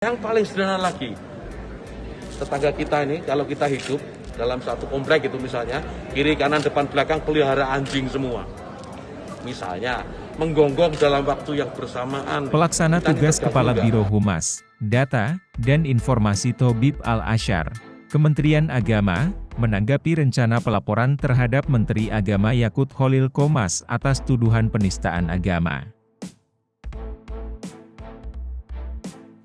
Yang paling sederhana lagi, tetangga kita ini kalau kita hidup dalam satu komplek itu misalnya, kiri kanan depan belakang pelihara anjing semua. Misalnya, menggonggong dalam waktu yang bersamaan. Pelaksana tugas Kepala Biro Humas, Data, dan Informasi Thobib Al-Ashar, Kementerian Agama, menanggapi rencana pelaporan terhadap Menteri Agama Yakut Khalil Qomas atas tuduhan penistaan agama.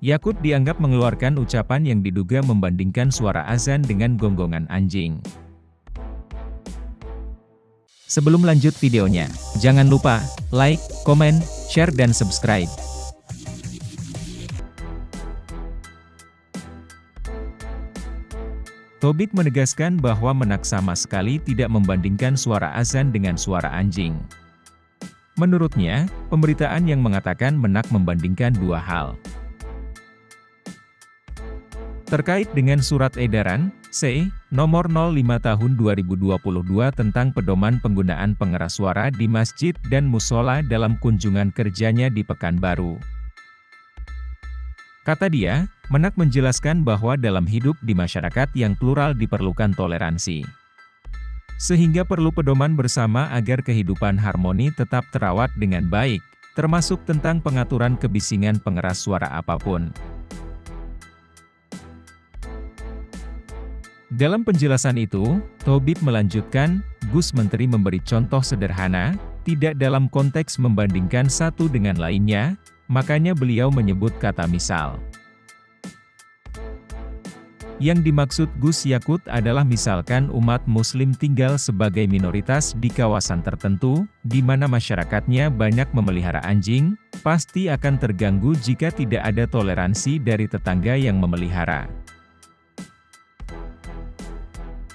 Yakut dianggap mengeluarkan ucapan yang diduga membandingkan suara azan dengan gonggongan anjing. Sebelum lanjut videonya, jangan lupa like, komen, share dan subscribe. Thobib menegaskan bahwa Menak sama sekali tidak membandingkan suara azan dengan suara anjing. Menurutnya, pemberitaan yang mengatakan Menak membandingkan dua hal. Terkait dengan Surat Edaran, C. Nomor 05 Tahun 2022 tentang pedoman penggunaan pengeras suara di masjid dan musola dalam kunjungan kerjanya di Pekanbaru. Kata dia, Menak menjelaskan bahwa dalam hidup di masyarakat yang plural diperlukan toleransi. Sehingga perlu pedoman bersama agar kehidupan harmoni tetap terawat dengan baik, termasuk tentang pengaturan kebisingan pengeras suara apapun. Dalam penjelasan itu, Thobib melanjutkan, Gus Menteri memberi contoh sederhana, tidak dalam konteks membandingkan satu dengan lainnya, makanya beliau menyebut kata misal. Yang dimaksud Gus Yakut adalah misalkan umat muslim tinggal sebagai minoritas di kawasan tertentu, di mana masyarakatnya banyak memelihara anjing, pasti akan terganggu jika tidak ada toleransi dari tetangga yang memelihara.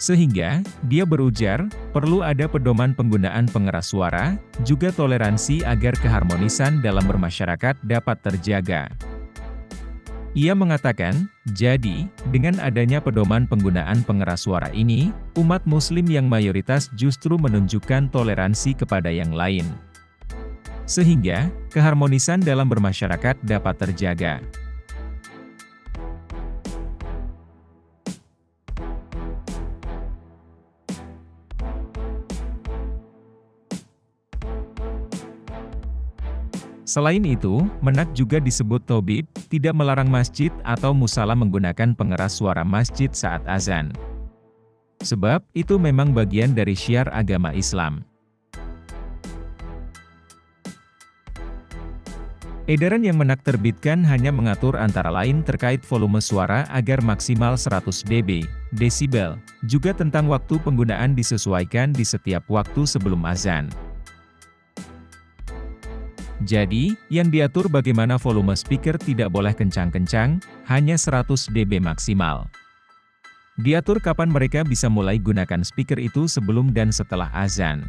Sehingga, dia berujar, perlu ada pedoman penggunaan pengeras suara, juga toleransi agar keharmonisan dalam bermasyarakat dapat terjaga. Ia mengatakan, jadi, dengan adanya pedoman penggunaan pengeras suara ini, umat muslim yang mayoritas justru menunjukkan toleransi kepada yang lain. Sehingga, keharmonisan dalam bermasyarakat dapat terjaga. Selain itu, Menak juga disebut Thobib, tidak melarang masjid atau musala menggunakan pengeras suara masjid saat azan. Sebab, itu memang bagian dari syiar agama Islam. Edaran yang Menak terbitkan hanya mengatur antara lain terkait volume suara agar maksimal 100 dB, desibel, juga tentang waktu penggunaan disesuaikan di setiap waktu sebelum azan. Jadi, yang diatur bagaimana volume speaker tidak boleh kencang-kencang, hanya 100 dB maksimal. Diatur kapan mereka bisa mulai gunakan speaker itu sebelum dan setelah azan.